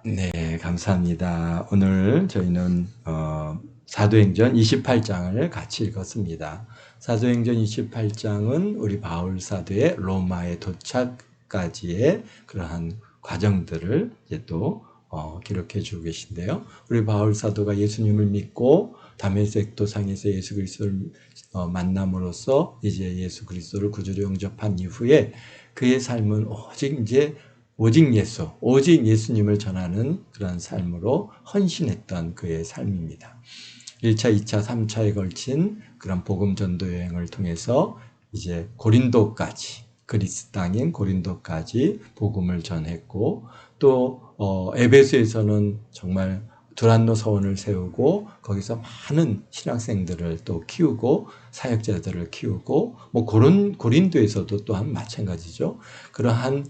네, 감사합니다. 오늘 저희는 사도행전 28장을 같이 읽었습니다. 사도행전 28장은 우리 바울 사도의 로마에 도착까지의 그러한 과정들을 이제 또 기록해 주고 계신데요. 우리 바울 사도가 예수님을 믿고 다메섹 도상에서 예수 그리스도를 만남으로써 이제 예수 그리스도를 구주로 영접한 이후에 그의 삶은 오직 예수님을 전하는 그런 삶으로 헌신했던 그의 삶입니다. 1차, 2차, 3차에 걸친 그런 복음 전도 여행을 통해서 이제 고린도까지, 그리스 땅인 고린도까지 복음을 전했고, 또 에베소에서는 정말 두란노 서원을 세우고 거기서 많은 신학생들을 또 키우고 사역자들을 키우고 뭐 고린도에서도 또한 마찬가지죠. 그런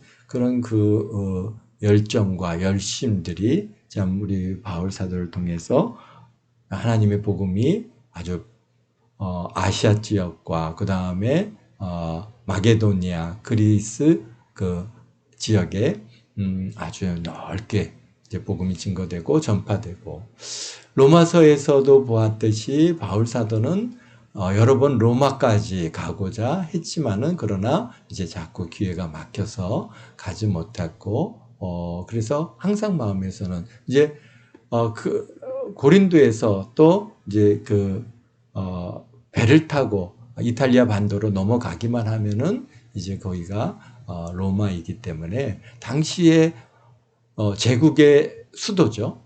열정과 열심들이 참 우리 바울 사도를 통해서 하나님의 복음이 아주 아시아 지역과 그 다음에 마게도니아, 그리스 그 지역에 아주 넓게 이제 복음이 증거되고 전파되고, 로마서에서도 보았듯이 바울 사도는 여러 번 로마까지 가고자 했지만은 그러나 이제 자꾸 기회가 막혀서 가지 못했고, 그래서 항상 마음에서는 이제 고린도에서 또 이제 배를 타고 이탈리아 반도로 넘어가기만 하면은 이제 거기가 로마이기 때문에 당시에 제국의 수도죠.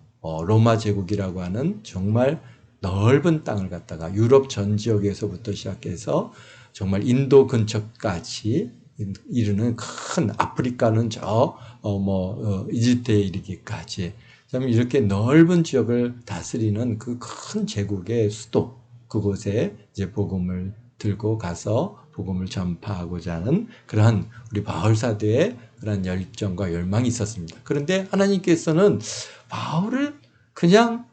로마 제국이라고 하는 정말 넓은 땅을 갖다가 유럽 전 지역에서부터 시작해서 정말 인도 근처까지 이르는 큰, 아프리카는 이집트에 이르기까지 참 이렇게 넓은 지역을 다스리는 그 큰 제국의 수도, 그곳에 이제 복음을 들고 가서 복음을 전파하고자 하는 그러한 우리 바울 사도의 그런 열정과 열망이 있었습니다. 그런데 하나님께서는 바울을 그냥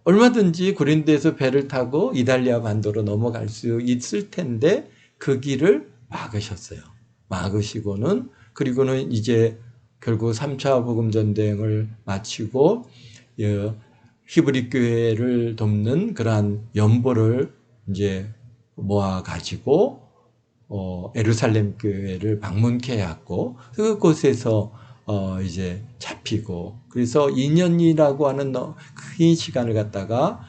얼마든지 고린도에서 배를 타고 이탈리아 반도로 넘어갈 수 있을 텐데 그 길을 막으셨어요. 막으시고는, 그리고는 이제 결국 3차 복음 전쟁을 마치고 히브리 교회를 돕는 그러한 연보를 이제 모아 가지고 예루살렘 교회를 방문케 하고 그곳에서 이제 잡히고, 그래서 2년이라고 하는 긴 시간을 갖다가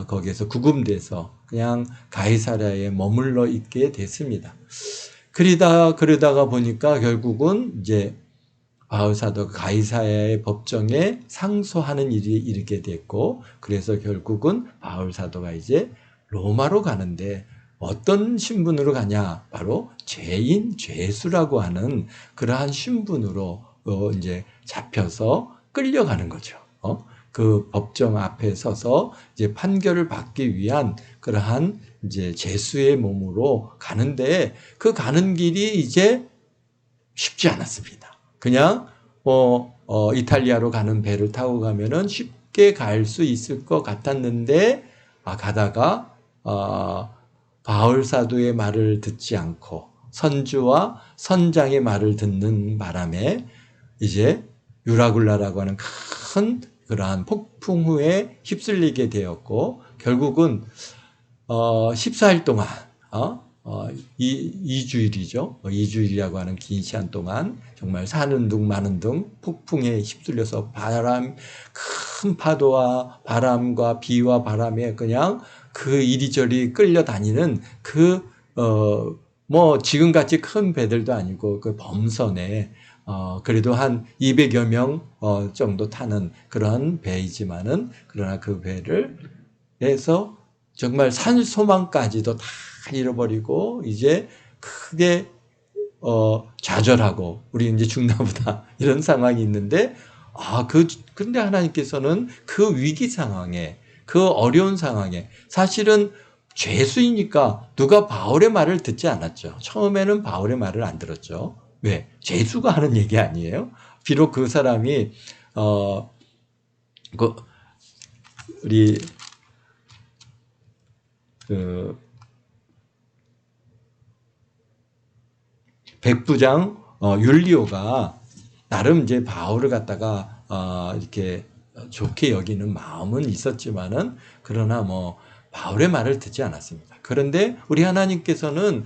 거기에서 구금돼서 그냥 가이사랴에 머물러 있게 됐습니다. 그러다가 보니까 결국은 이제 바울 사도가 가이사랴의 법정에 상소하는 일이 이르게 됐고, 그래서 결국은 바울 사도가 이제 로마로 가는데 어떤 신분으로 가냐? 바로 죄수라고 하는 그러한 신분으로 이제 잡혀서 끌려가는 거죠. 그 법정 앞에 서서 이제 판결을 받기 위한 그러한 이제 죄수의 몸으로 가는데, 그 가는 길이 이제 쉽지 않았습니다. 그냥 이탈리아로 가는 배를 타고 가면은 쉽게 갈 수 있을 것 같았는데, 가다가 바울 사도의 말을 듣지 않고 선주와 선장의 말을 듣는 바람에 이제 유라굴라라고 하는 큰 그러한 폭풍 후에 휩쓸리게 되었고, 결국은 14일 동안 2주일이죠. 2주일이라고 하는 긴 시간 동안 정말 사는 둥 마는 둥 폭풍에 휩쓸려서 큰 파도와 바람과 비와 바람에 그냥 그 이리저리 끌려다니는 지금같이 큰 배들도 아니고 그 범선에 그래도 한 200여 명 정도 타는 그런 배이지만은, 그러나 그 배를 해서 정말 산소망까지도 다 잃어버리고 이제 크게 좌절하고 우리 이제 죽나 보다 이런 상황이 있는데, 근데 하나님께서는 그 위기 상황에, 그 어려운 상황에, 사실은 죄수이니까 누가 바울의 말을 듣지 않았죠. 처음에는 바울의 말을 안 들었죠. 왜? 죄수가 하는 얘기 아니에요? 비록 그 사람이 우리 백부장 율리오가 나름 이제 바울을 갖다가 이렇게 좋게 여기는 마음은 있었지만은 그러나 뭐 바울의 말을 듣지 않았습니다. 그런데 우리 하나님께서는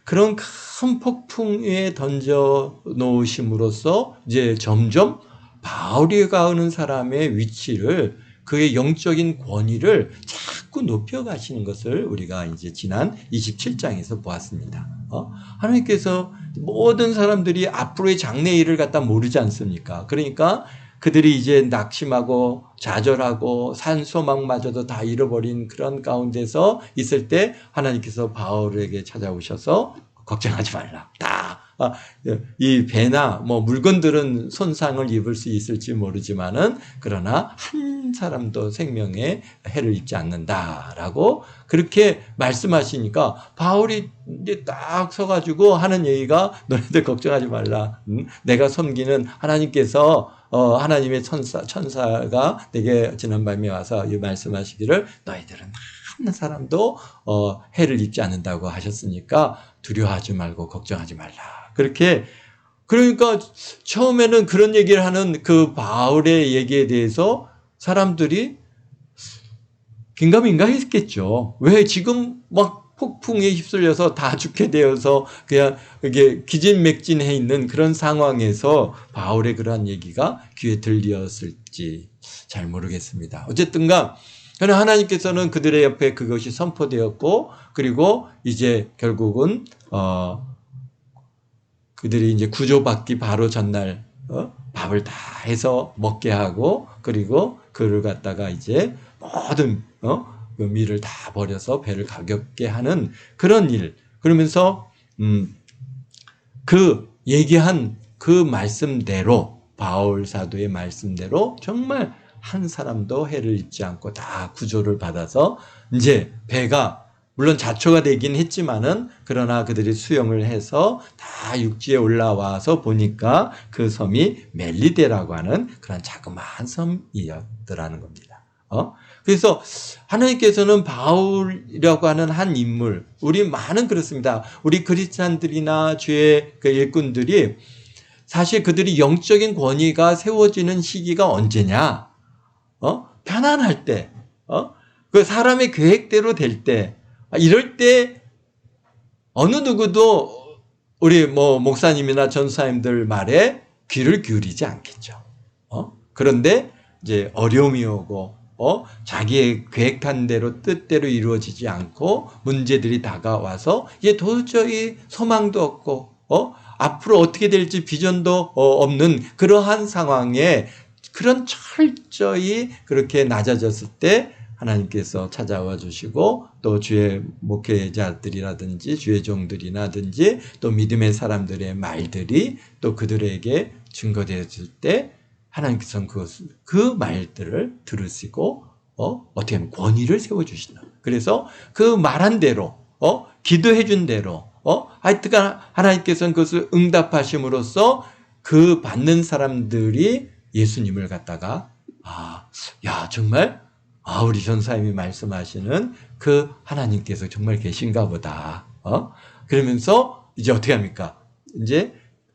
그런 큰 폭풍에 던져 놓으심으로써 이제 점점 바울이 가는 사람의 위치를, 그의 영적인 권위를 자꾸 높여가시는 것을 우리가 이제 지난 27장에서 보았습니다. 하나님께서 모든 사람들이 앞으로의 장래 일을 갖다 모르지 않습니까? 그러니까 그들이 이제 낙심하고 좌절하고 산소망마저도 다 잃어버린 그런 가운데서 있을 때 하나님께서 바울에게 찾아오셔서 걱정하지 말라. 이 배나 뭐 물건들은 손상을 입을 수 있을지 모르지만은 그러나 한 사람도 생명에 해를 입지 않는다라고 그렇게 말씀하시니까 바울이 이제 딱 서가지고 하는 얘기가, 너희들 걱정하지 말라. 내가 섬기는 하나님께서 하나님의 천사가 내게 지난밤에 와서 이 말씀하시기를 너희들은 한 사람도 해를 입지 않는다고 하셨으니까 두려워하지 말고 걱정하지 말라. 그렇게, 그러니까 처음에는 그런 얘기를 하는 그 바울의 얘기에 대해서 사람들이 긴가민가 했겠죠. 왜 지금 막 폭풍에 휩쓸려서 다 죽게 되어서 그냥 이게 기진맥진해 있는 그런 상황에서 바울의 그러한 얘기가 귀에 들렸을지 잘 모르겠습니다. 어쨌든가 그러나 하나님께서는 그들의 옆에 그것이 선포되었고, 그리고 이제 결국은 그들이 이제 구조받기 바로 전날 밥을 다 해서 먹게 하고, 그리고 그를 갖다가 이제 모든 그 밀을 다 버려서 배를 가볍게 하는 그런 일. 그러면서 그 얘기한 그 말씀대로, 바울 사도의 말씀대로 정말 한 사람도 해를 입지 않고 다 구조를 받아서 이제 배가 물론 자초가 되긴 했지만은 그러나 그들이 수영을 해서 다 육지에 올라와서 보니까 그 섬이 멜리데라고 하는 그런 자그마한 섬이었더라는 겁니다. 그래서 하나님께서는 바울이라고 하는 한 인물, 우리 많은 그렇습니다. 우리 크리스찬들이나 주의 그 일꾼들이 사실 그들이 영적인 권위가 세워지는 시기가 언제냐? 편안할 때, 그 사람의 계획대로 될 때, 이럴 때 어느 누구도 우리 뭐 목사님이나 전사님들 말에 귀를 기울이지 않겠죠. 그런데 이제 어려움이 오고, 자기의 계획한 대로 뜻대로 이루어지지 않고 문제들이 다가와서 이제 도저히 소망도 없고, 앞으로 어떻게 될지 비전도 없는 그러한 상황에 그런 철저히 그렇게 낮아졌을 때 하나님께서 찾아와 주시고, 또 주의 목회자들이라든지 주의 종들이라든지 또 믿음의 사람들의 말들이 또 그들에게 증거되었을 때 하나님께서는 그 말들을 들으시고 어떻게 하면 권위를 세워주신다. 그래서 그 말한 대로 기도해 준 대로 하여튼간 하나님께서는 그것을 응답하심으로써 그 받는 사람들이 예수님을 갖다가 야 정말 우리 전사님이 말씀하시는 그 하나님께서 정말 계신가 보다. 그러면서 이제 어떻게 합니까? 이제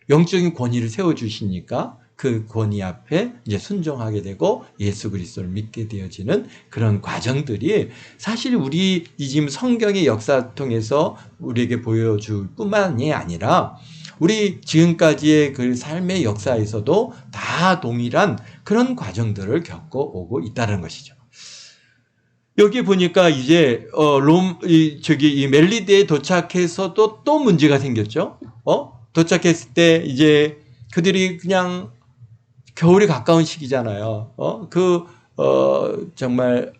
영적인 권위를 세워주시니까 그 권위 앞에 이제 순종하게 되고 예수 그리스도를 믿게 되어지는 그런 과정들이 사실 우리 지금 성경의 역사 통해서 우리에게 보여줄 뿐만이 아니라 우리 지금까지의 그 삶의 역사에서도 다 동일한 그런 과정들을 겪어오고 있다는 것이죠. 여기 보니까 이제 이 멜리데에 도착해서도 또 문제가 생겼죠. 도착했을 때 이제 그들이 그냥 겨울이 가까운 시기잖아요. 정말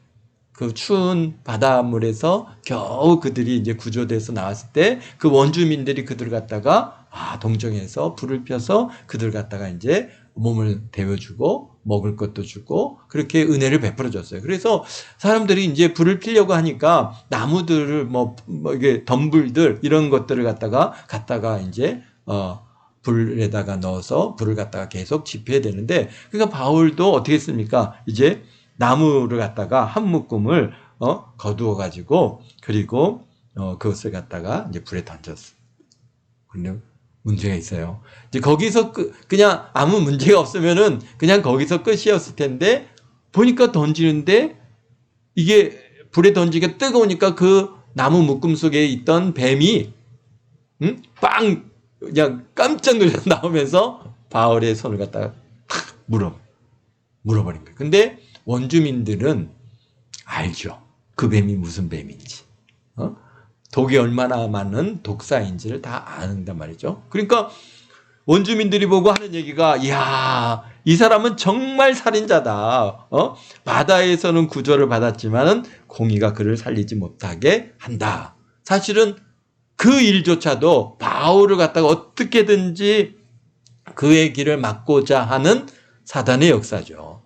그 추운 바닷물에서 겨우 그들이 이제 구조돼서 나왔을 때 그 원주민들이 그들 갖다가 동정해서 불을 펴서 그들 갖다가 이제 몸을 데워주고 먹을 것도 주고 그렇게 은혜를 베풀어 줬어요. 그래서 사람들이 이제 불을 피려고 하니까 나무들을 뭐 이게 덤불들 이런 것들을 갖다가 이제 불에다가 넣어서 불을 갖다가 계속 지펴야 되는데, 그러니까 바울도 어떻게 했습니까? 이제 나무를 갖다가 한 묶음을 거두어 가지고 그리고 그것을 갖다가 이제 불에 던졌어. 근데 문제가 있어요. 이제 거기서 그냥 아무 문제가 없으면은 그냥 거기서 끝이었을 텐데 보니까 던지는데 이게 불에 던지기가 뜨거우니까 그 나무 묶음 속에 있던 뱀이 빵 그냥 깜짝 놀라서 나오면서 바울의 손을 갖다가 물어버린 거예요. 근데 원주민들은 알죠. 그 뱀이 무슨 뱀인지. 독이 얼마나 많은 독사인지를 다 아는단 말이죠. 그러니까 원주민들이 보고 하는 얘기가 이야 이 사람은 정말 살인자다. 바다에서는 구조를 받았지만은 공의가 그를 살리지 못하게 한다. 사실은 그 일조차도 바울을 갖다가 어떻게든지 그의 길을 막고자 하는 사단의 역사죠.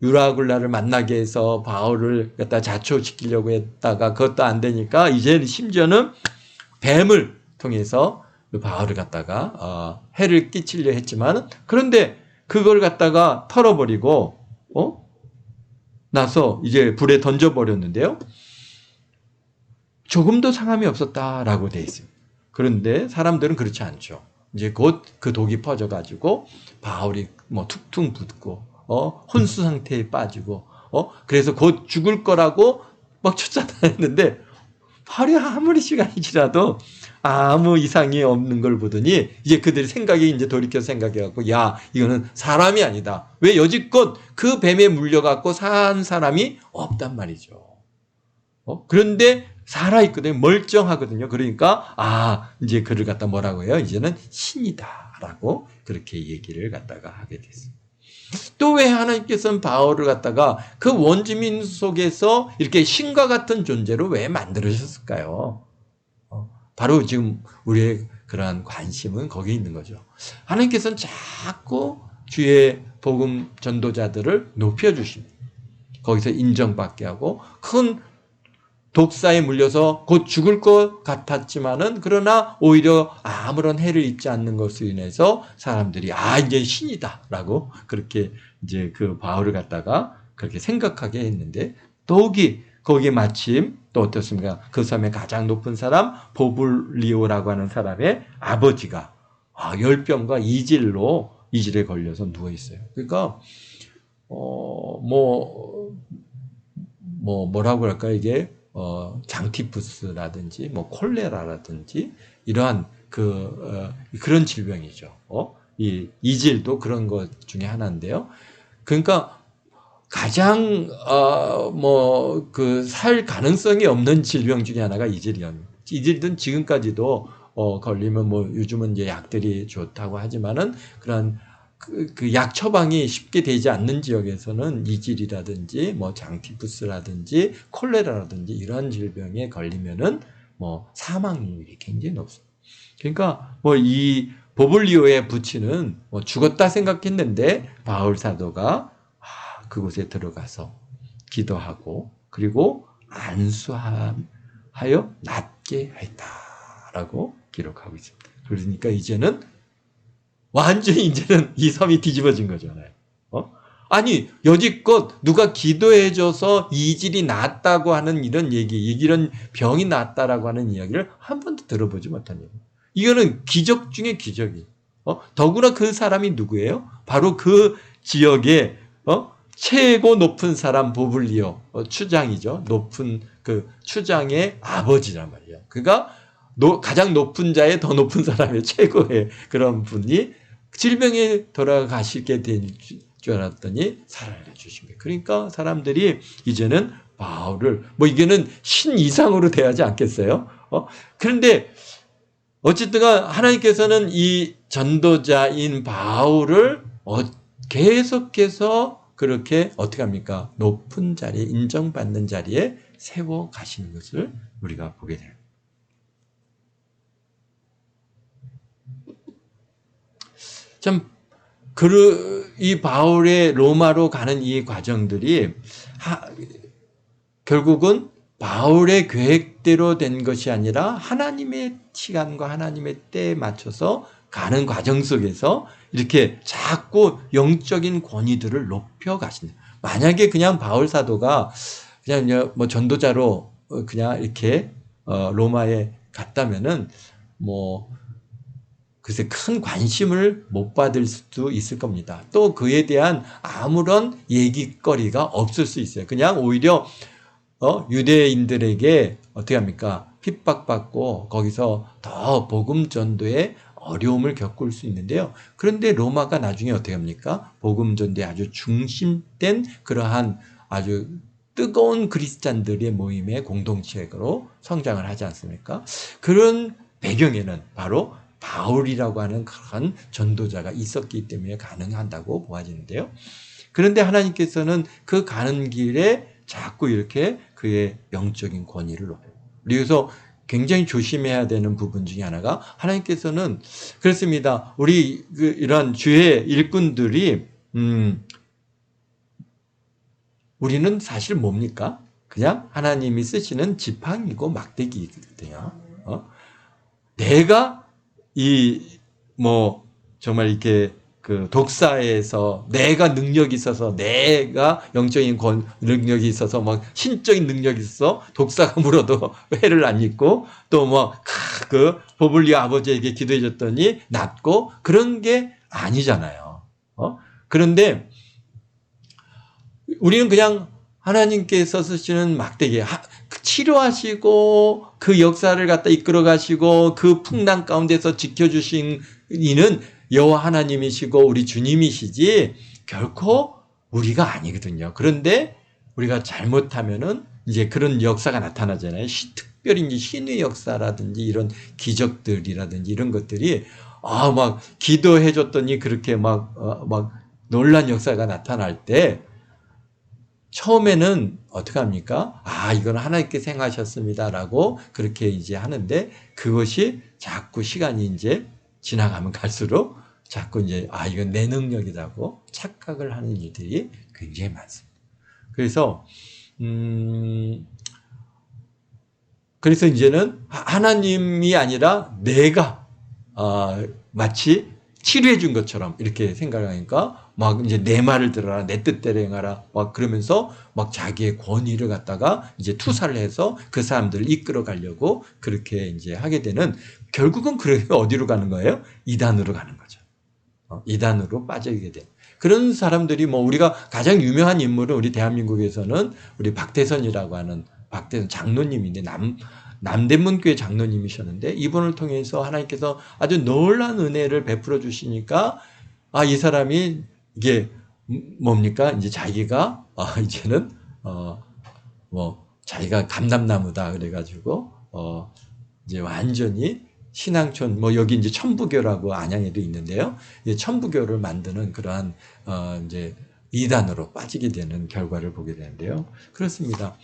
유라굴라를 만나게 해서 바울을 갖다 자초시키려고 했다가 그것도 안 되니까 이제 심지어는 뱀을 통해서 바울을 갖다가 해를 끼치려 했지만 그런데 그걸 갖다가 털어버리고 나서 이제 불에 던져버렸는데요. 조금도 상함이 없었다라고 돼 있습니다. 그런데 사람들은 그렇지 않죠. 이제 곧 그 독이 퍼져가지고 바울이 뭐 툭툭 붓고 혼수 상태에 빠지고 그래서 곧 죽을 거라고 막 쫓아다녔는데 바울이 아무리 시간이 지나도 아무 이상이 없는 걸 보더니 이제 그들이 생각이 이제 돌이켜 생각해갖고 야 이거는 사람이 아니다. 왜 여지껏 그 뱀에 물려갖고 산 사람이 없단 말이죠. 그런데 살아있거든요. 멀쩡하거든요. 그러니까 이제 그를 갖다 뭐라고 해요? 이제는 신이다라고 그렇게 얘기를 갖다가 하게 됐습니다. 또 왜 하나님께서는 바울을 갖다가 그 원주민 속에서 이렇게 신과 같은 존재로 왜 만들으셨을까요? 바로 지금 우리의 그러한 관심은 거기에 있는 거죠. 하나님께서는 자꾸 주의 복음 전도자들을 높여주십니다. 거기서 인정받게 하고 큰 독사에 물려서 곧 죽을 것 같았지만은 그러나 오히려 아무런 해를 입지 않는 것으로 인해서 사람들이 이제 신이다라고 그렇게 이제 그 바울을 갖다가 그렇게 생각하게 했는데 거기에 마침 또 어떻습니까? 그 섬의 가장 높은 사람 보블리오라고 하는 사람의 아버지가 열병과 이질에 걸려서 누워 있어요. 그러니까 뭐라고 할까 이게 장티푸스라든지 뭐 콜레라라든지 이러한 그런 질병이죠. 이 이질도 그런 것 중에 하나인데요. 그러니까 가장 살 가능성이 없는 질병 중에 하나가 이질이랍니다. 이질은 지금까지도 걸리면 뭐 요즘은 이제 약들이 좋다고 하지만은 그런 그 약 처방이 쉽게 되지 않는 지역에서는 이질이라든지 뭐 장티푸스라든지 콜레라라든지 이러한 질병에 걸리면은 뭐 사망률이 굉장히 높습니다. 그러니까 뭐 이 보블리오의 부친은 뭐 죽었다 생각했는데 바울 사도가 그곳에 들어가서 기도하고 그리고 안수하여 낫게 했다라고 기록하고 있습니다. 그러니까 이제는 완전히 이제는 이 섬이 뒤집어진 거잖아요. 아니 여지껏 누가 기도해줘서 이질이 낫다고 하는 이런 병이 낫다라고 하는 이야기를 한 번도 들어보지 못한 얘기. 이거는 기적 중에 기적이에요. 더구나 그 사람이 누구예요? 바로 그 지역의 최고 높은 사람 보블리오 추장이죠. 높은 그 추장의 아버지란 말이에요. 그가 가장 높은 자의 더 높은 사람의 최고의 그런 분이 질병에 돌아가시게 된 줄 알았더니 살아주신 거예요. 그러니까 사람들이 이제는 바울을 이게는 신 이상으로 대하지 않겠어요? 그런데 어쨌든 하나님께서는 이 전도자인 바울을 계속해서 그렇게 어떻게 합니까? 높은 자리에 인정받는 자리에 세워 가시는 것을 우리가 보게 돼요. 참 이 바울의 로마로 가는 이 과정들이 결국은 바울의 계획대로 된 것이 아니라 하나님의 시간과 하나님의 때에 맞춰서 가는 과정 속에서 이렇게 자꾸 영적인 권위들을 높여 가신다. 만약에 그냥 바울 사도가 그냥 뭐 전도자로 그냥 이렇게 로마에 갔다면은 뭐 글쎄 큰 관심을 못 받을 수도 있을 겁니다. 또 그에 대한 아무런 얘기거리가 없을 수 있어요. 그냥 오히려 유대인들에게 어떻게 합니까? 핍박받고 거기서 더 복음 전도에 어려움을 겪을 수 있는데요. 그런데 로마가 나중에 어떻게 합니까? 복음 전도에 아주 중심된 그러한 아주 뜨거운 그리스찬들의 모임의 공동체로 성장을 하지 않습니까? 그런 배경에는 바로 바울이라고 하는 그런 전도자가 있었기 때문에 가능한다고 보아지는데요. 그런데 하나님께서는 그 가는 길에 자꾸 이렇게 그의 영적인 권위를 높여요. 그래서 굉장히 조심해야 되는 부분 중에 하나가 하나님께서는 그렇습니다. 우리 이런 주의 일꾼들이 우리는 사실 뭡니까? 그냥 하나님이 쓰시는 지팡이고 막대기거든요. 내가 정말 이렇게 그 독사에서 내가 능력이 있어서 내가 영적인 능력이 있어서 막 신적인 능력이 있어 독사가 물어도 회를 안 입고 또 그 보블리 아버지에게 기도해 줬더니 낫고 그런 게 아니잖아요. 그런데 우리는 그냥 하나님께서 쓰시는 막대기 치료하시고 그 역사를 갖다 이끌어 가시고 그 풍랑 가운데서 지켜주신 이는 여호와 하나님이시고 우리 주님이시지 결코 우리가 아니거든요. 그런데 우리가 잘못하면은 이제 그런 역사가 나타나잖아요. 특별히 이제 신의 역사라든지 이런 기적들이라든지 이런 것들이 막 기도해 줬더니 그렇게 막 놀란 역사가 나타날 때 처음에는 어떻게 합니까? 이건 하나님께서 행하셨습니다라고 그렇게 이제 하는데 그것이 자꾸 시간이 이제 지나가면 갈수록 자꾸 이제 이건 내 능력이라고 착각을 하는 일들이 굉장히 많습니다. 그래서 이제는 하나님이 아니라 내가 마치 치료해 준 것처럼 이렇게 생각하니까 막 이제 내 말을 들어라, 내 뜻대로 행하라, 막 그러면서 막 자기의 권위를 갖다가 이제 투사를 해서 그 사람들을 이끌어 가려고 그렇게 이제 하게 되는 결국은 그렇게 어디로 가는 거예요? 이단으로 가는 거죠. 이단으로 빠지게 된. 그런 사람들이 우리가 가장 유명한 인물은 우리 대한민국에서는 우리 박태선이라고 하는 박태선 장로님인데 남대문교회 장로님이셨는데 이분을 통해서 하나님께서 아주 놀라운 은혜를 베풀어 주시니까 이 사람이 이게 뭡니까? 이제 자기가 이제는 자기가 감람나무다 그래가지고 이제 완전히 신앙촌 여기 이제 천부교라고 안양에도 있는데요. 천부교를 만드는 그러한 이제 이단으로 빠지게 되는 결과를 보게 되는데요. 그렇습니다.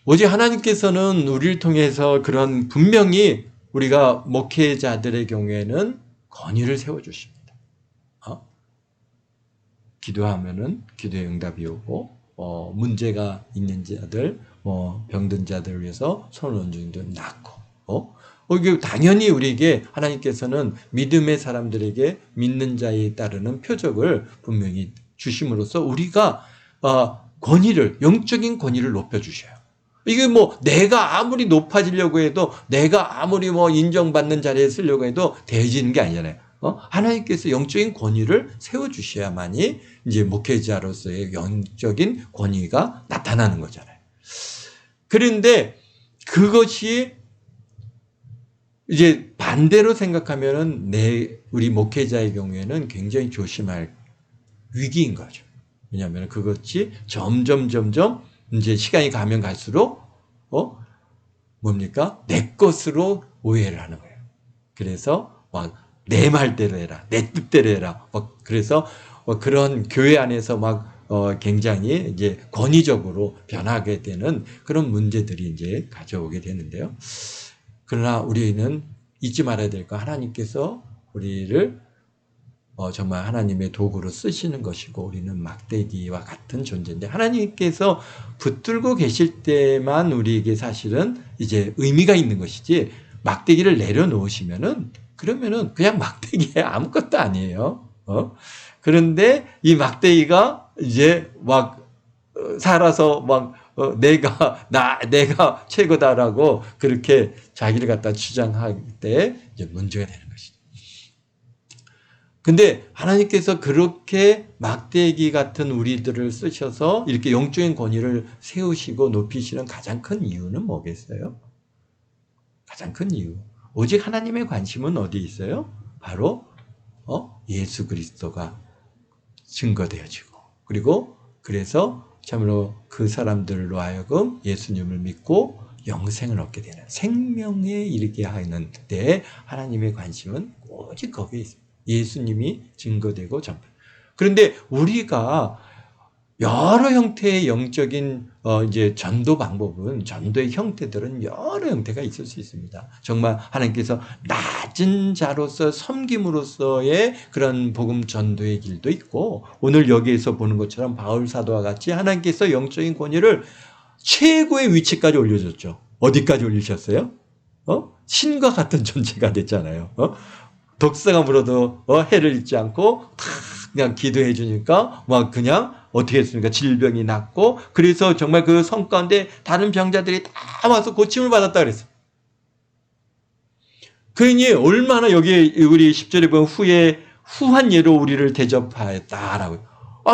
오직 하나님께서는 우리를 통해서 그런 분명히 우리가 목회자들의 경우에는 권위를 세워주십니다. 기도하면은 기도의 응답이 오고 문제가 있는 자들, 병든 자들을 위해서 손을 얹는 자들 낫고 이게 당연히 우리에게 하나님께서는 믿음의 사람들에게 믿는 자에 따르는 표적을 분명히 주심으로써 우리가 영적인 권위를 높여주셔요. 이게 내가 아무리 높아지려고 해도 내가 아무리 인정받는 자리에 쓰려고 해도 되어지는 게 아니잖아요. 하나님께서 영적인 권위를 세워주셔야만이 이제 목회자로서의 영적인 권위가 나타나는 거잖아요. 그런데 그것이 이제 반대로 생각하면은 우리 목회자의 경우에는 굉장히 조심할 위기인 거죠. 왜냐하면 그것이 점점 이제 시간이 가면 갈수록 내 것으로 오해를 하는 거예요. 그래서 내 말대로 해라, 내 뜻대로 해라. 그래서 그런 교회 안에서 굉장히 이제 권위적으로 변하게 되는 그런 문제들이 이제 가져오게 되는데요. 그러나 우리는 잊지 말아야 될 거 하나님께서 우리를 정말 하나님의 도구로 쓰시는 것이고 우리는 막대기와 같은 존재인데 하나님께서 붙들고 계실 때만 우리에게 사실은 이제 의미가 있는 것이지 막대기를 내려놓으시면은 그러면은 그냥 막대기에 아무것도 아니에요. 그런데 이 막대기가 이제 살아서 내가 최고다라고 그렇게 자기를 갖다 주장할 때 이제 문제가 되는 것이죠. 근데 하나님께서 그렇게 막대기 같은 우리들을 쓰셔서 이렇게 영적인 권위를 세우시고 높이시는 가장 큰 이유는 뭐겠어요? 가장 큰 이유. 오직 하나님의 관심은 어디에 있어요? 바로 예수 그리스도가 증거되어지고, 그리고 그래서 참으로 그 사람들로 하여금 예수님을 믿고 영생을 얻게 되는, 생명에 이르게 하는 데 하나님의 관심은 오직 거기에 있습니다. 예수님이 증거되고 전파. 그런데 우리가 여러 형태의 영적인 이제 전도 방법은, 전도의 형태들은 여러 형태가 있을 수 있습니다. 정말 하나님께서 낮은 자로서 섬김으로써의 그런 복음 전도의 길도 있고, 오늘 여기에서 보는 것처럼 바울 사도와 같이 하나님께서 영적인 권위를 최고의 위치까지 올려줬죠. 어디까지 올리셨어요? 신과 같은 존재가 됐잖아요. 독사가 물어도 해를 잊지 않고 다 그냥 기도해 주니까 막 그냥 어떻게 했습니까? 질병이 낫고, 그래서 정말 그 성 가운데 다른 병자들이 다 와서 고침을 받았다 그랬어요. 그러니 얼마나 여기 우리 10절에 보면 후한 예로 우리를 대접하였다라고.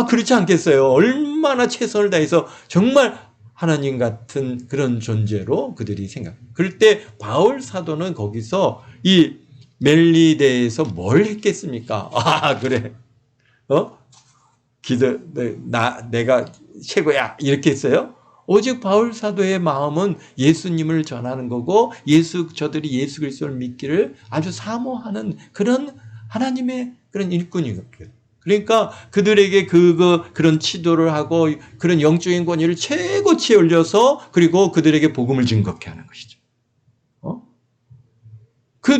그렇지 않겠어요? 얼마나 최선을 다해서 정말 하나님 같은 그런 존재로 그들이 그럴 때 바울 사도는 거기서 이 멜리데에서 뭘 했겠습니까? 그래. 내가 최고야. 이렇게 했어요? 오직 바울 사도의 마음은 예수님을 전하는 거고, 저들이 예수 그리스도를 믿기를 아주 사모하는 그런 하나님의 그런 일꾼이거든요. 그러니까 그들에게 그런 치도를 하고 그런 영적인 권위를 최고치에 올려서, 그리고 그들에게 복음을 증거케 하는 것이죠.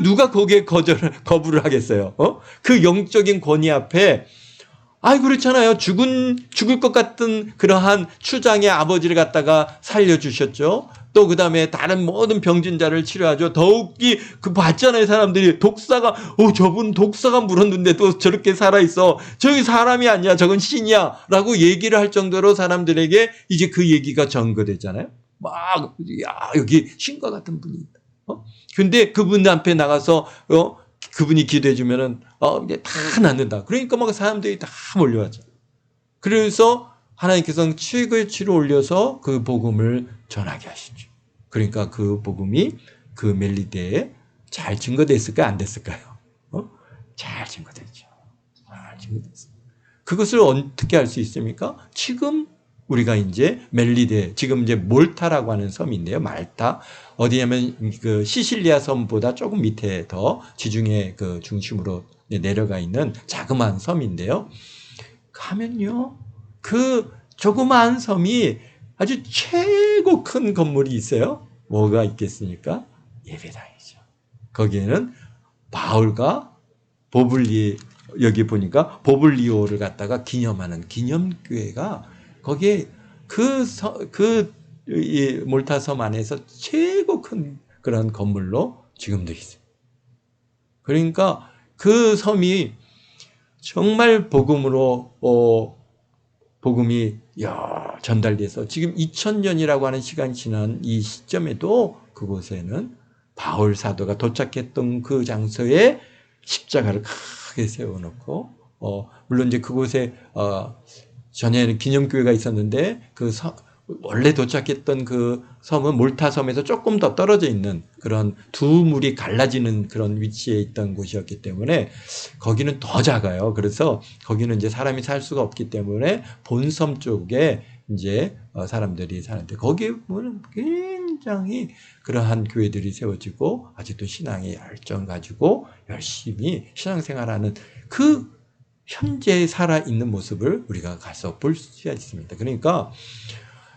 누가 거기에 거부를 하겠어요? 그 영적인 권위 앞에, 그렇잖아요. 죽을 것 같은 그러한 추장의 아버지를 갖다가 살려주셨죠. 또 그 다음에 다른 모든 병진 자를 치료하죠. 더욱이 봤잖아요. 사람들이 독사가, 저분 독사가 물었는데 또 저렇게 살아있어. 저기 사람이 아니야. 저건 신이야. 라고 얘기를 할 정도로 사람들에게 이제 그 얘기가 전거되잖아요. 여기 신과 같은 분이 있다. 근데 그분 앞에 나가서, 그분이 기도해 주면은 이제 다 낫는다. 그러니까 막 사람들이 다 몰려왔죠. 그래서 하나님께서는 최고의 치로 올려서 그 복음을 전하게 하시죠. 그러니까 그 복음이 그 멜리데에 잘 증거됐을까요? 안 됐을까요? 잘 증거됐죠. 잘 증거됐어요. 그것을 어떻게 알 수 있습니까? 지금 우리가 이제 멜리데, 지금 이제 몰타라고 하는 섬인데요. 말타. 어디냐면 그 시실리아 섬보다 조금 밑에 더 지중해 그 중심으로 내려가 있는 자그마한 섬인데요. 가면요, 그 조그마한 섬이 아주 최고 큰 건물이 있어요. 뭐가 있겠습니까? 예배당이죠. 거기에는 바울과 여기 보니까 보블리오를 갖다가 기념하는 기념교회가 거기에 이 몰타 섬 안에서 최고 큰 그런 건물로 지금도 있어요. 그러니까 그 섬이 정말 복음이 전달돼서 지금 2000년이라고 하는 시간이 지난 이 시점에도 그곳에는 바울 사도가 도착했던 그 장소에 십자가를 크게 세워놓고, 물론 이제 그곳에 전에는 기념교회가 있었는데 원래 도착했던 그 섬은 몰타 섬에서 조금 더 떨어져 있는 그런 두 물이 갈라지는 그런 위치에 있던 곳이었기 때문에 거기는 더 작아요. 그래서 거기는 이제 사람이 살 수가 없기 때문에 본섬 쪽에 이제 사람들이 사는데, 거기에 보면 굉장히 그러한 교회들이 세워지고 아직도 신앙의 열정 가지고 열심히 신앙생활하는 그 현재 살아있는 모습을 우리가 가서 볼 수가 있습니다. 그러니까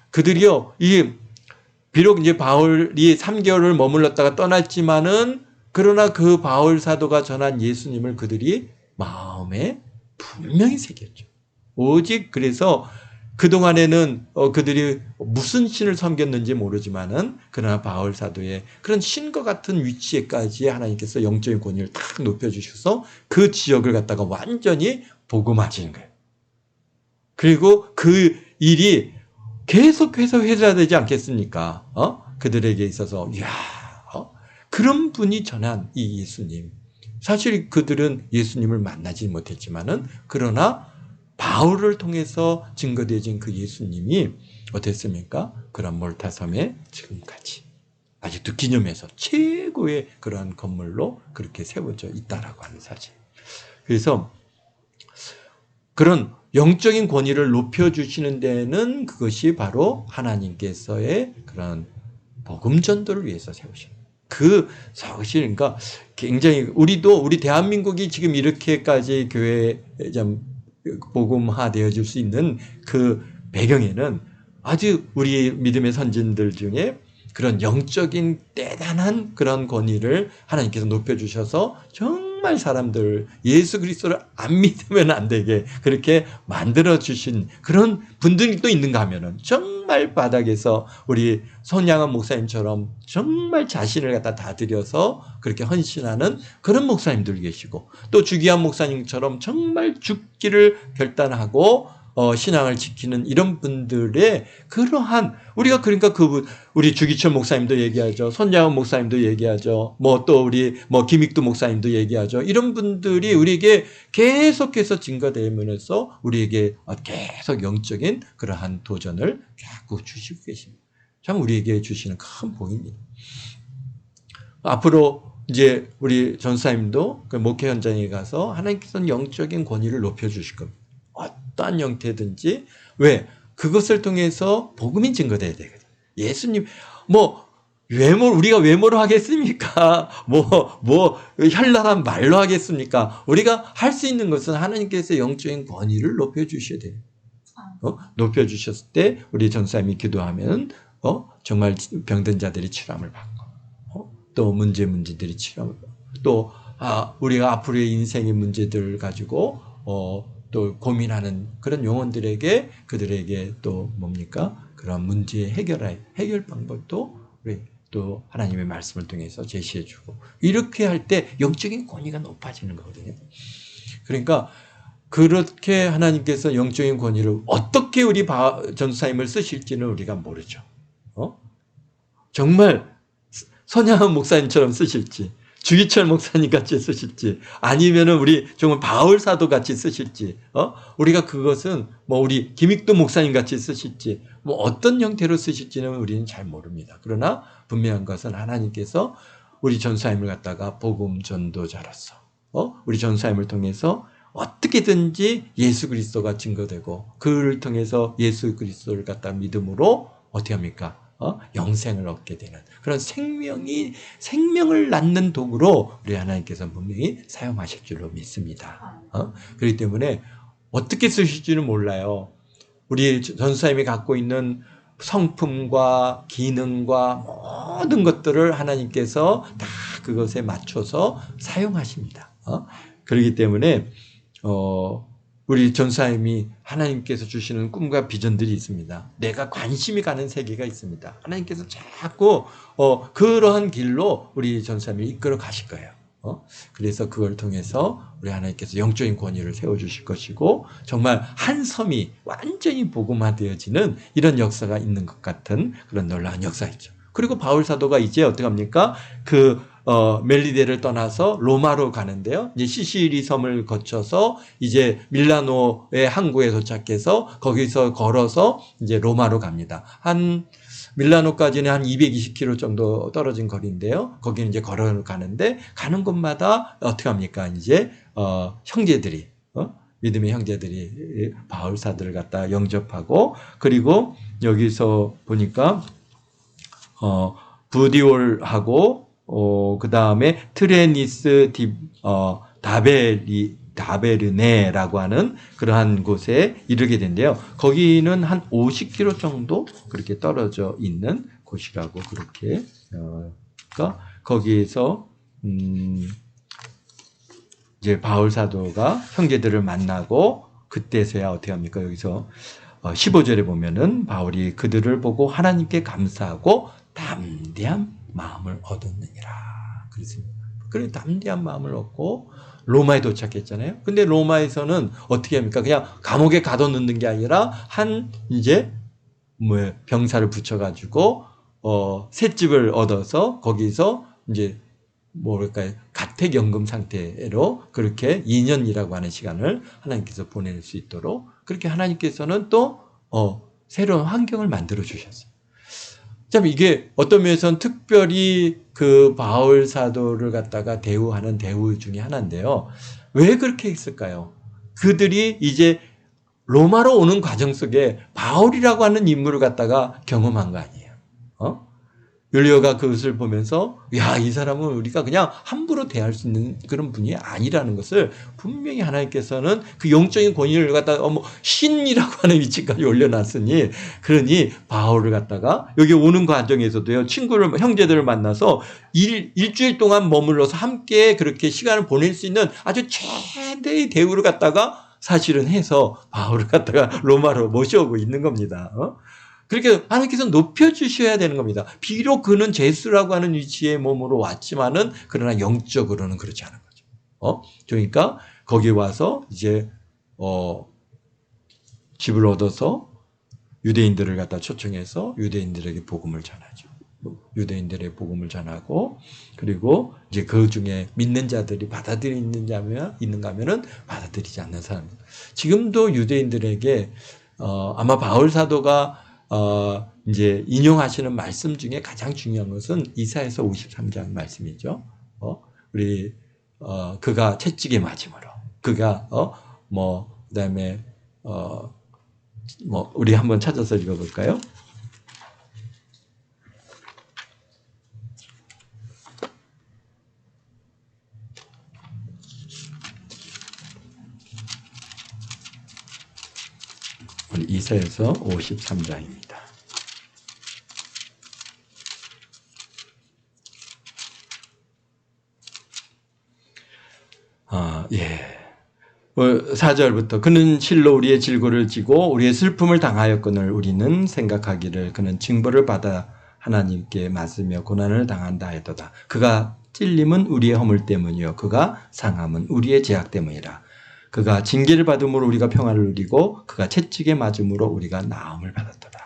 그들이요, 비록 이제 바울이 3개월을 머물렀다가 떠났지만은, 그러나 그 바울 사도가 전한 예수님을 그들이 마음에 분명히 새겼죠. 오직 그래서 그동안에는 그들이 무슨 신을 섬겼는지 모르지만은, 그러나 바울 사도의 그런 신과 같은 위치에까지 하나님께서 영적인 권위를 탁 높여주셔서 그 지역을 갖다가 완전히 복음화시는 거예요. 그리고 그 일이 계속해서 회자해야 되지 않겠습니까? 그들에게 있어서 이야, 그런 분이 전한 이 예수님. 사실 그들은 예수님을 만나지 못했지만은 그러나 바울을 통해서 증거되어진 그 예수님이 어땠습니까? 그런 몰타섬에 지금까지 아직도 기념해서 최고의 그러한 건물로 그렇게 세워져 있다라고 하는 사실. 그래서 그런 영적인 권위를 높여주시는 데는 그것이 바로 하나님께서의 그런 복음 전도를 위해서 세우신 그 사실, 그러니까 굉장히 우리 대한민국이 지금 이렇게까지 교회 좀 복음화 되어질 수 있는 그 배경에는 아주 우리 믿음의 선진들 중에 그런 영적인 대단한 그런 권위를 하나님께서 높여주셔서 정말 사람들 예수 그리스도를 안 믿으면 안 되게 그렇게 만들어주신 그런 분들이 또 있는가 하면은 정말 바닥에서 우리 손양원 목사님처럼 정말 자신을 갖다 다 들여서 그렇게 헌신하는 그런 목사님들 계시고, 또 주기환 목사님처럼 정말 죽기를 결단하고 신앙을 지키는 이런 분들의 그러한, 우리가 그러니까 우리 주기철 목사님도 얘기하죠. 손양원 목사님도 얘기하죠. 또 우리 김익두 목사님도 얘기하죠. 이런 분들이 우리에게 계속해서 증거되면서 우리에게 계속 영적인 그러한 도전을 자꾸 주시고 계십니다. 참 우리에게 주시는 큰 복입니다. 앞으로 이제 우리 전사님도 그 목회 현장에 가서 하나님께서는 영적인 권위를 높여주실 겁니다. 어떠한 형태든지. 왜? 그것을 통해서 복음이 증거돼야 되거든요. 예수님, 우리가 외모로 하겠습니까? 현란한 말로 하겠습니까? 우리가 할 수 있는 것은 하나님께서 영적인 권위를 높여주셔야 돼요. 높여주셨을 때 우리 전사님이 기도하면 정말 병든 자들이 치료함을 받고, 또 문제들이 치료함을 받고, 또 우리가 앞으로의 인생의 문제들을 가지고 또 고민하는 그런 영혼들에게, 그들에게 또 그런 문제의 해결 방법도 우리 또 하나님의 말씀을 통해서 제시해주고, 이렇게 할 때 영적인 권위가 높아지는 거거든요. 그러니까 그렇게 하나님께서 영적인 권위를 어떻게 우리 전사님을 쓰실지는 우리가 모르죠. 정말 선양한 목사님처럼 쓰실지, 주기철 목사님 같이 쓰실지, 아니면은 우리 정말 바울 사도 같이 쓰실지, 우리가 그것은 우리 김익두 목사님 같이 쓰실지, 어떤 형태로 쓰실지는 우리는 잘 모릅니다. 그러나 분명한 것은 하나님께서 우리 전사님을 갖다가 복음 전도자로서, 우리 전사님을 통해서 어떻게든지 예수 그리스도가 증거되고, 그를 통해서 예수 그리스도를 갖다 믿음으로 어떻게 합니까? 영생을 얻게 되는 그런 생명을 낳는 도구로 우리 하나님께서 분명히 사용하실 줄로 믿습니다. 그렇기 때문에 어떻게 쓰실지는 몰라요. 우리 전사님이 갖고 있는 성품과 기능과 모든 것들을 하나님께서 다 그것에 맞춰서 사용하십니다. 그렇기 때문에 우리 전사님이 하나님께서 주시는 꿈과 비전들이 있습니다. 내가 관심이 가는 세계가 있습니다. 하나님께서 자꾸 그러한 길로 우리 전사님이 이끌어 가실 거예요. 그래서 그걸 통해서 우리 하나님께서 영적인 권위를 세워주실 것이고, 정말 한 섬이 완전히 복음화되어지는 이런 역사가 있는 것 같은 그런 놀라운 역사이죠. 그리고 바울 사도가 이제 어떻게 합니까? 멜리데를 떠나서 로마로 가는데요. 이제 시시리 섬을 거쳐서 이제 밀라노의 항구에 도착해서 거기서 걸어서 이제 로마로 갑니다. 밀라노까지는 한 220km 정도 떨어진 거리인데요. 거기는 이제 걸어가는데, 가는 곳마다 어떻게 합니까? 이제 형제들이, 믿음의 형제들이 바울 사도를 갖다 영접하고, 그리고 여기서 보니까 부디올하고 그 다음에 트레니스 다베르네라고 하는 그러한 곳에 이르게 된대요. 거기는 한 50km 정도 그렇게 떨어져 있는 곳이라고 그렇게, 그러니까 거기에서 이제 바울 사도가 형제들을 만나고, 그때서야 어떻게 합니까? 여기서 15절에 보면은 바울이 그들을 보고 하나님께 감사하고 담대한 마음을 얻었느니라. 그렇습니다. 그런 담대한 마음을 얻고 로마에 도착했잖아요. 근데 로마에서는 어떻게 합니까? 그냥 감옥에 가둬놓는 게 아니라 이제 병사를 붙여가지고 셋집을 얻어서 거기서 이제 뭐랄까요, 가택연금 상태로 그렇게 2년이라고 하는 시간을 하나님께서 보낼 수 있도록 그렇게 하나님께서는 또 새로운 환경을 만들어 주셨어요. 참 이게 어떤 면에서는 특별히 그 바울 사도를 갖다가 대우하는 대우 중에 하나인데요. 왜 그렇게 했을까요? 그들이 이제 로마로 오는 과정 속에 바울이라고 하는 인물을 갖다가 경험한 거 아니에요. 율리오가 그것을 보면서 야, 이 사람은 우리가 그냥 함부로 대할 수 있는 그런 분이 아니라는 것을 분명히 하나님께서는 그 영적인 권위를 갖다가 신이라고 하는 위치까지 올려놨으니, 그러니 바울을 갖다가 여기 오는 과정에서도요, 친구를, 형제들을 만나서 일주일 동안 머물러서 함께 그렇게 시간을 보낼 수 있는 아주 최대의 대우를 갖다가 사실은 해서 바울을 갖다가 로마로 모셔오고 있는 겁니다. 그렇게 하나님께서 높여주셔야 되는 겁니다. 비록 그는 제수라고 하는 위치의 몸으로 왔지만은, 그러나 영적으로는 그렇지 않은 거죠. 그러니까 거기 와서 이제 집을 얻어서 유대인들을 갖다 초청해서 유대인들에게 복음을 전하죠. 유대인들의 복음을 전하고, 그리고 이제 그 중에 믿는 자들이 있는가 하면은 받아들이지 않는 사람들. 지금도 유대인들에게 아마 바울 사도가 이제 인용하시는 말씀 중에 가장 중요한 것은 이사야서 53장 말씀이죠. 그가 채찍에 맞음으로, 그가 그다음에 우리 한번 찾아서 읽어볼까요? 우리 이사야서 53장입니다. 예. 4절부터 그는 실로 우리의 질고를 지고 우리의 슬픔을 당하였거늘 우리는 생각하기를 그는 징벌을 받아 하나님께 맞으며 고난을 당한다 하였도다. 그가 찔림은 우리의 허물 때문이요 그가 상함은 우리의 죄악 때문이라. 그가 징계를 받음으로 우리가 평안을 누리고 그가 채찍에 맞음으로 우리가 나음을 받았도다.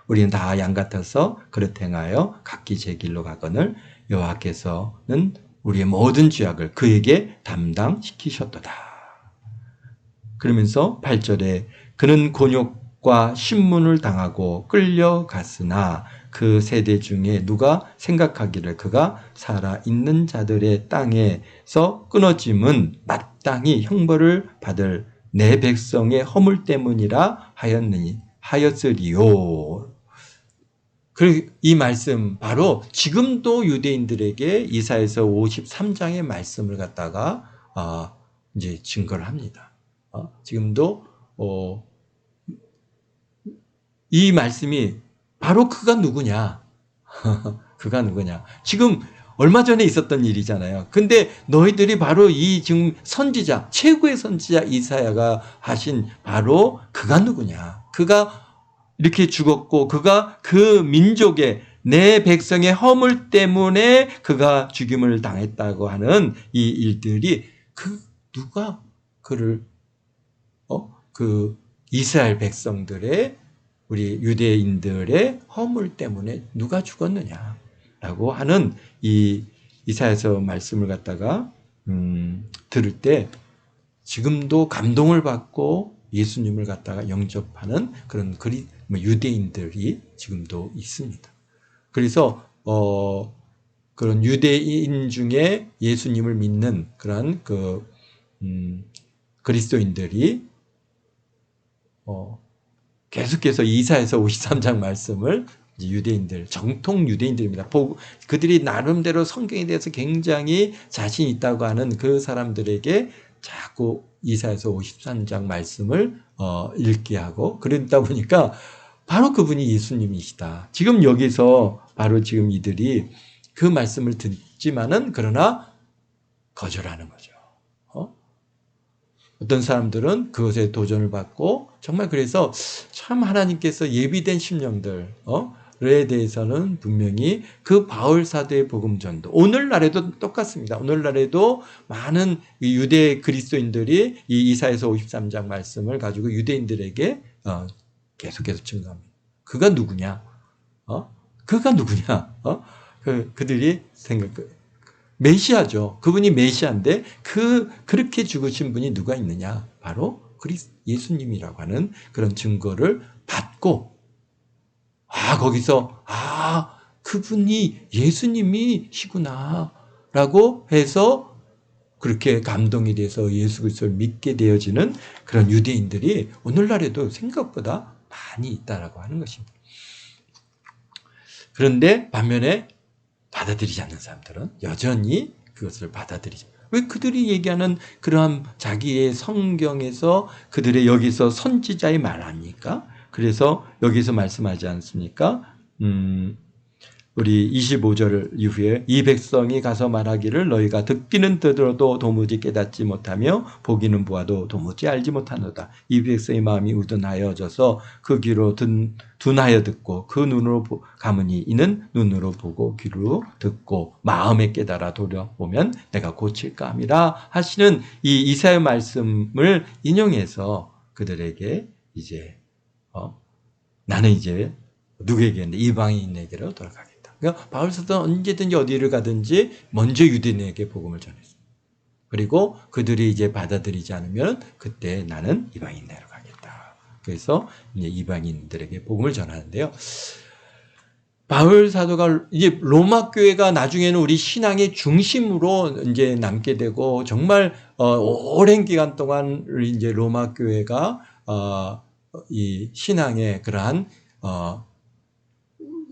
우리는 다 양 같아서 그릇 행하여 각기 제 길로 가거늘 여호와께서는 우리의 모든 죄악을 그에게 담당시키셨도다. 그러면서 8절에 그는 곤욕과 신문을 당하고 끌려갔으나 그 세대 중에 누가 생각하기를 그가 살아있는 자들의 땅에서 끊어짐은 마땅히 형벌을 받을 내 백성의 허물 때문이라 하였으리요. 이 말씀 바로 지금도 유대인들에게 이사야서 53장의 말씀을 갖다가 이제 증거를 합니다. 지금도 이 말씀이 바로 그가 누구냐? 그가 누구냐? 지금 얼마 전에 있었던 일이잖아요. 근데 너희들이 바로 이 지금 선지자, 최고의 선지자 이사야가 하신 바로 그가 누구냐? 그가 이렇게 죽었고 그가 그 민족의 내 백성의 허물 때문에 그가 죽임을 당했다고 하는 이 일들이 누가 그를 그 이스라엘 백성들의 우리 유대인들의 허물 때문에 누가 죽었느냐라고 하는 이 이사야서 말씀을 갖다가 들을 때 지금도 감동을 받고 예수님을 갖다가 영접하는 그런 유대인들이 지금도 있습니다. 그래서 그런 유대인 중에 예수님을 믿는 그런 그리스도인들이 계속해서 이사야서 53장 말씀을 유대인들, 정통 유대인들입니다. 그들이 나름대로 성경에 대해서 굉장히 자신 있다고 하는 그 사람들에게 자꾸 이사야서 53장 말씀을 읽게 하고, 그러다 보니까 바로 그분이 예수님이시다. 지금 여기서 바로 지금 이들이 그 말씀을 듣지만은 그러나 거절하는 거죠. 어떤 사람들은 그것에 도전을 받고, 정말 그래서 참 하나님께서 예비된 심령들에 대해서는 분명히 그 바울 사도의 복음 전도, 오늘날에도 똑같습니다. 오늘날에도 많은 유대 그리스도인들이 이 이사야서 53장 말씀을 가지고 유대인들에게 계속해서 증거합니다. 그가 누구냐? 그가 누구냐? 그들이 메시아죠. 그분이 메시아인데 그렇게 죽으신 분이 누가 있느냐? 바로 예수님이라고 하는 그런 증거를 받고 거기서 그분이 예수님이시구나 라고 해서 그렇게 감동이 돼서 예수 그리스도를 믿게 되어지는 그런 유대인들이 오늘날에도 생각보다 많이 있다라고 하는 것입니다. 그런데 반면에 받아들이지 않는 사람들은 여전히 그것을 받아들이지. 왜 그들이 얘기하는 그러한 자기의 성경에서 그들의 여기서 선지자의 말 아닙니까? 그래서 여기서 말씀하지 않습니까? 우리 25절 이후에 이 백성이 가서 말하기를 너희가 듣기는 들어도 도무지 깨닫지 못하며 보기는 보아도 도무지 알지 못하노다. 이 백성의 마음이 우둔하여져서 그 귀로 둔하여 듣고 그 눈으로 감으니 이는 눈으로 보고 귀로 듣고 마음에 깨달아 돌아보면 내가 고칠까 함이라 하시는 이 이사야 말씀을 인용해서 그들에게 이제 나는 이제 누구에게 이방인에게로 돌아가겠다. 그러니까 바울 사도는 언제든지 어디를 가든지 먼저 유대인에게 복음을 전했습니다. 그리고 그들이 이제 받아들이지 않으면 그때 나는 이방인에게로 가겠다. 그래서 이제 이방인들에게 복음을 전하는데요. 바울 사도가 이제 로마 교회가 나중에는 우리 신앙의 중심으로 이제 남게 되고 정말 오랜 기간 동안 이제 로마 교회가 이 신앙의 그러한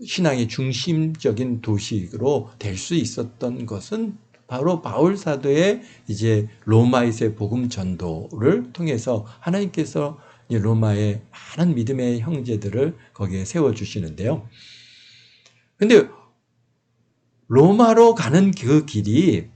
신앙의 중심적인 도시로 될 수 있었던 것은 바로 바울 사도의 이제 로마에서의 복음 전도를 통해서 하나님께서 로마의 많은 믿음의 형제들을 거기에 세워주시는데요. 근데 로마로 가는 그 길이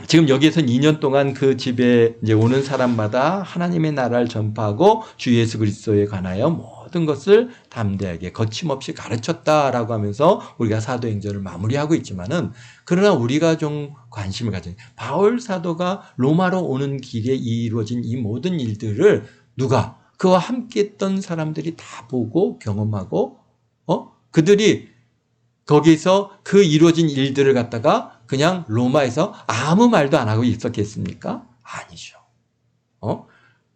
지금 여기에서는 2년 동안 그 집에 이제 오는 사람마다 하나님의 나라를 전파하고 주 예수 그리스도에 관하여 모든 것을 담대하게 거침없이 가르쳤다라고 하면서 우리가 사도행전을 마무리하고 있지만은 그러나 우리가 좀 관심을 가진 바울 사도가 로마로 오는 길에 이루어진 이 모든 일들을 누가 그와 함께했던 사람들이 다 보고 경험하고 그들이 거기서 그 이루어진 일들을 갖다가 그냥 로마에서 아무 말도 안 하고 있었겠습니까? 아니죠.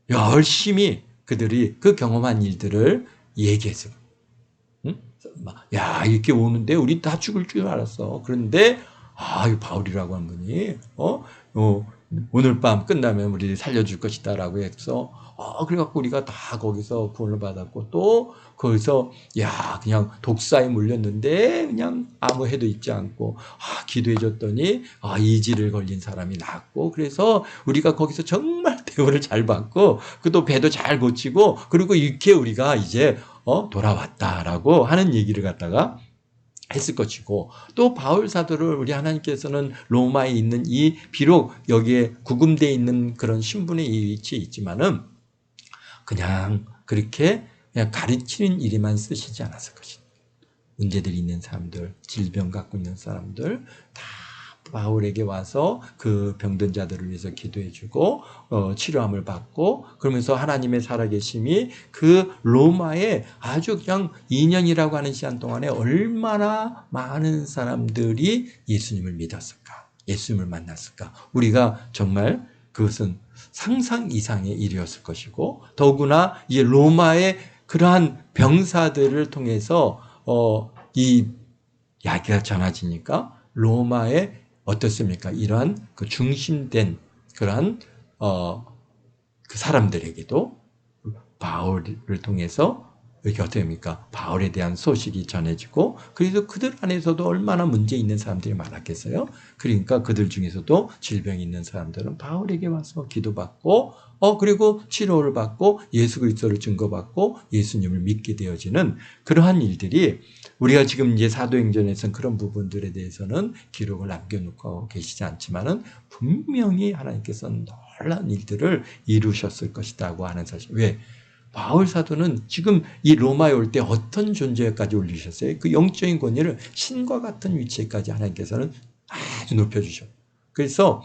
열심히 그들이 그 경험한 일들을 얘기했어요. 응? 야, 이렇게 오는데 우리 다 죽을 줄 알았어. 그런데 이 바울이라고 한 분이 오늘 밤 끝나면 우리 살려줄 것이다라고 해서 그래갖고 우리가 다 거기서 구원을 받았고 또 거기서 그냥 독사에 물렸는데 그냥 아무 해도 있지 않고 기도해줬더니 이지를 걸린 사람이 낫고 그래서 우리가 거기서 정말 대우를 잘 받고 또 배도 잘 고치고 그리고 이렇게 우리가 이제 돌아왔다라고 하는 얘기를 갖다가 했을 것이고 또 바울 사도를 우리 하나님께서는 로마에 있는 이 비록 여기에 구금되어 있는 그런 신분의 위치에 있지만은 그냥 그렇게 그냥 가르치는 일에만 쓰시지 않았을 것입니다. 문제들이 있는 사람들, 질병 갖고 있는 사람들 다 바울에게 와서 그 병든 자들을 위해서 기도해주고 치료함을 받고 그러면서 하나님의 살아계심이 그 로마에 아주 그냥 2년이라고 하는 시간 동안에 얼마나 많은 사람들이 예수님을 믿었을까, 예수님을 만났을까. 우리가 정말 그것은 상상 이상의 일이었을 것이고 더구나 이 로마의 그러한 병사들을 통해서 이 이야기가 전해지니까 로마의 어떻습니까? 이러한 그 중심된 그러한 그 사람들에게도 바울을 통해서 이게 어떻게 됩니까? 바울에 대한 소식이 전해지고 그래서 그들 안에서도 얼마나 문제 있는 사람들이 많았겠어요? 그러니까 그들 중에서도 질병이 있는 사람들은 바울에게 와서 기도받고 그리고 치료를 받고 예수 그리스도를 증거받고 예수님을 믿게 되어지는 그러한 일들이 우리가 지금 이제 사도행전에서는 그런 부분들에 대해서는 기록을 남겨놓고 계시지 않지만은 분명히 하나님께서는 놀라운 일들을 이루셨을 것이라고 하는 사실. 왜? 바울 사도는 지금 이 로마에 올 때 어떤 존재까지 올리셨어요? 그 영적인 권위를 신과 같은 위치에까지 하나님께서는 아주 높여주셨어요. 그래서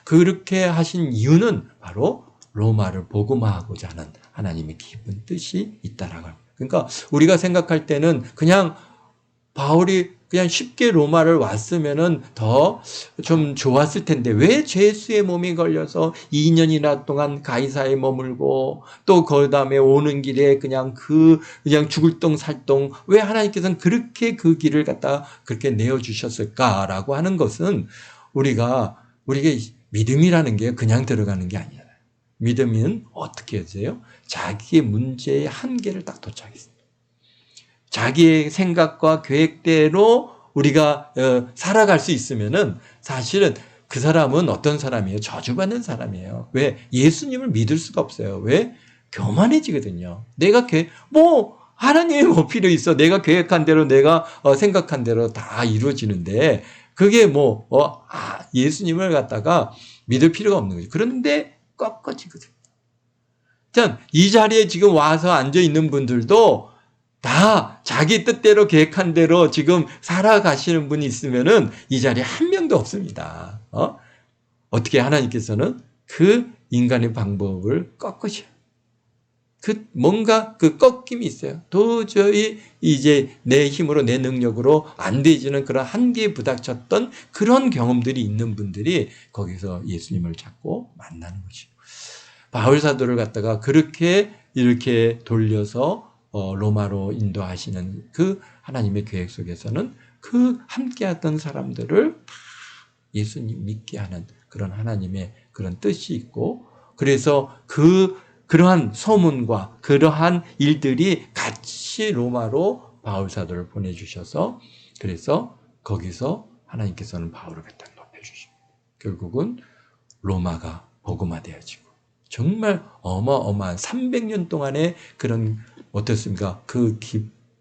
그렇게 하신 이유는 바로 로마를 복음화하고자 하는 하나님의 깊은 뜻이 있다라고 합니다. 그러니까 우리가 생각할 때는 그냥 바울이 그냥 쉽게 로마를 왔으면은 더 좀 좋았을 텐데 왜 죄수의 몸이 걸려서 2년이나 동안 가이사에 머물고 또 그 다음에 오는 길에 그냥 죽을 똥 살 똥 왜 하나님께서는 그렇게 그 길을 갖다 그렇게 내어 주셨을까라고 하는 것은 우리가 믿음이라는 게 그냥 들어가는 게 아니잖아요. 믿음은 어떻게 하세요? 자기의 문제의 한계를 딱 도착했어요. 자기의 생각과 계획대로 우리가 살아갈 수 있으면은 사실은 그 사람은 어떤 사람이에요? 저주받는 사람이에요. 왜? 예수님을 믿을 수가 없어요. 왜? 교만해지거든요. 하나님이 뭐 필요 있어? 내가 계획한 대로 내가 생각한 대로 다 이루어지는데 그게 예수님을 갖다가 믿을 필요가 없는 거죠. 그런데 꺾어지거든요. 자, 이 자리에 지금 와서 앉아 있는 분들도 다 자기 뜻대로 계획한 대로 지금 살아가시는 분이 있으면은 이 자리에 한 명도 없습니다. 어떻게 하나님께서는 그 인간의 방법을 꺾으셔요. 뭔가 그 꺾임이 있어요. 도저히 이제 내 힘으로 내 능력으로 안 되지는 그런 한계에 부닥쳤던 그런 경험들이 있는 분들이 거기서 예수님을 찾고 만나는 거죠. 바울 사도를 갖다가 그렇게 이렇게 돌려서 로마로 인도하시는 그 하나님의 계획 속에서는 그 함께했던 사람들을 예수님 믿게 하는 그런 하나님의 그런 뜻이 있고 그래서 그러한 소문과 그러한 일들이 같이 로마로 바울 사도를 보내주셔서 그래서 거기서 하나님께서는 바울을 갖다 높여주십니다. 결국은 로마가 복음화되어지고 정말 어마어마한 300년 동안의 그런 어떻습니까?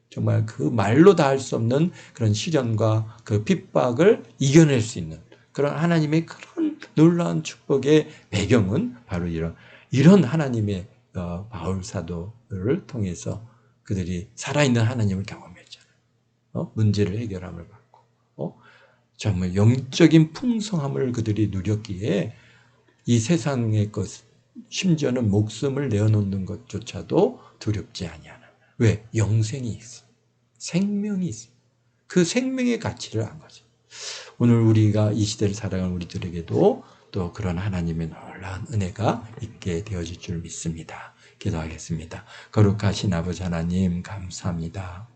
정말 그 말로 다 할 수 없는 그런 시련과 그 핍박을 이겨낼 수 있는 그런 하나님의 그런 놀라운 축복의 배경은 바로 이런 하나님의 바울 사도를 통해서 그들이 살아있는 하나님을 경험했잖아요. 문제를 해결함을 받고 정말 영적인 풍성함을 그들이 누렸기에 이 세상의 것 심지어는 목숨을 내어놓는 것조차도 두렵지 아니하는. 왜? 영생이 있어. 생명이 있어. 그 생명의 가치를 안 거죠. 오늘 우리가 이 시대를 살아가는 우리들에게도 또 그런 하나님의 놀라운 은혜가 있게 되어질 줄 믿습니다. 기도하겠습니다. 거룩하신 아버지 하나님 감사합니다.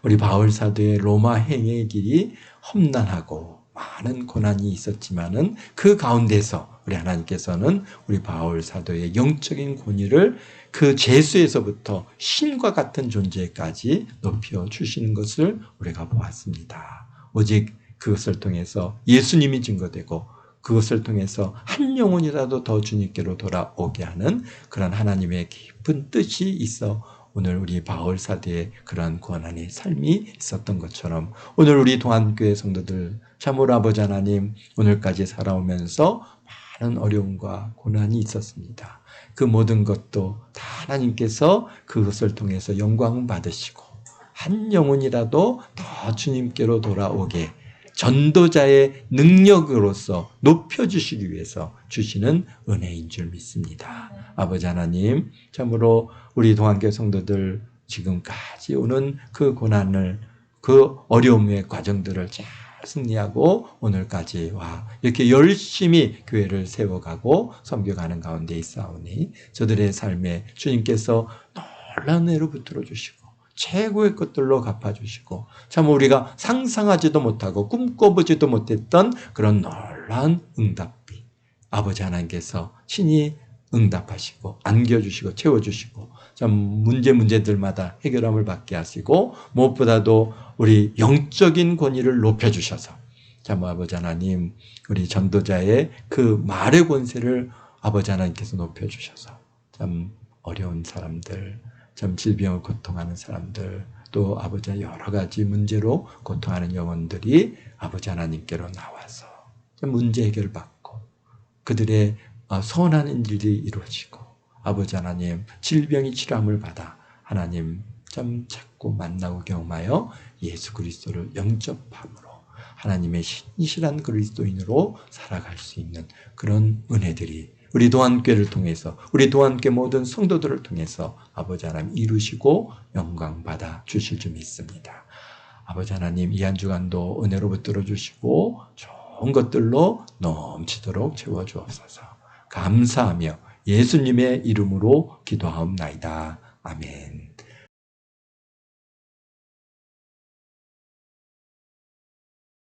우리 바울 사도의 로마 행의 길이 험난하고 많은 고난이 있었지만은 그 가운데서 우리 하나님께서는 우리 바울 사도의 영적인 권위를 그 죄수에서부터 신과 같은 존재까지 높여 주시는 것을 우리가 보았습니다. 오직 그것을 통해서 예수님이 증거되고 그것을 통해서 한 영혼이라도 더 주님께로 돌아오게 하는 그런 하나님의 깊은 뜻이 있어 오늘 우리 바울 사도의 그런 고난의 삶이 있었던 것처럼 오늘 우리 동안교회 성도들 참으로 아버지 하나님 오늘까지 살아오면서 많은 어려움과 고난이 있었습니다. 그 모든 것도 다 하나님께서 그것을 통해서 영광을 받으시고 한 영혼이라도 더 주님께로 돌아오게 전도자의 능력으로서 높여주시기 위해서 주시는 은혜인 줄 믿습니다. 아버지 하나님 참으로 우리 동안교회 성도들 지금까지 오는 그 고난을 그 어려움의 과정들을 잘 승리하고 오늘까지 와 이렇게 열심히 교회를 세워가고 섬겨가는 가운데 있사오니 저들의 삶에 주님께서 놀라운 은혜로 붙들어 주시고 최고의 것들로 갚아주시고 참 우리가 상상하지도 못하고 꿈꿔보지도 못했던 그런 놀라운 응답이 아버지 하나님께서 친히 응답하시고 안겨주시고 채워주시고 참 문제들마다 해결함을 받게 하시고 무엇보다도 우리 영적인 권위를 높여주셔서 참 아버지 하나님 우리 전도자의 그 말의 권세를 아버지 하나님께서 높여주셔서 참 어려운 사람들 참 질병을 고통하는 사람들 또 아버지 여러 가지 문제로 고통하는 영혼들이 아버지 하나님께로 나와서 참 문제 해결받고 그들의 소원하는 일이 이루어지고 아버지 하나님 질병이 치료함을 받아 하나님 참 찾고 만나고 경험하여 예수 그리스도를 영접함으로 하나님의 신실한 그리스도인으로 살아갈 수 있는 그런 은혜들이 우리 도안교회를 통해서 우리 도안교회 모든 성도들을 통해서 아버지 하나님 이루시고 영광 받아 주실 줄 믿습니다. 아버지 하나님 이 한 주간도 은혜로 붙들어 주시고 좋은 것들로 넘치도록 채워주옵소서. 감사하며 예수님의 이름으로 기도하옵나이다. 아멘.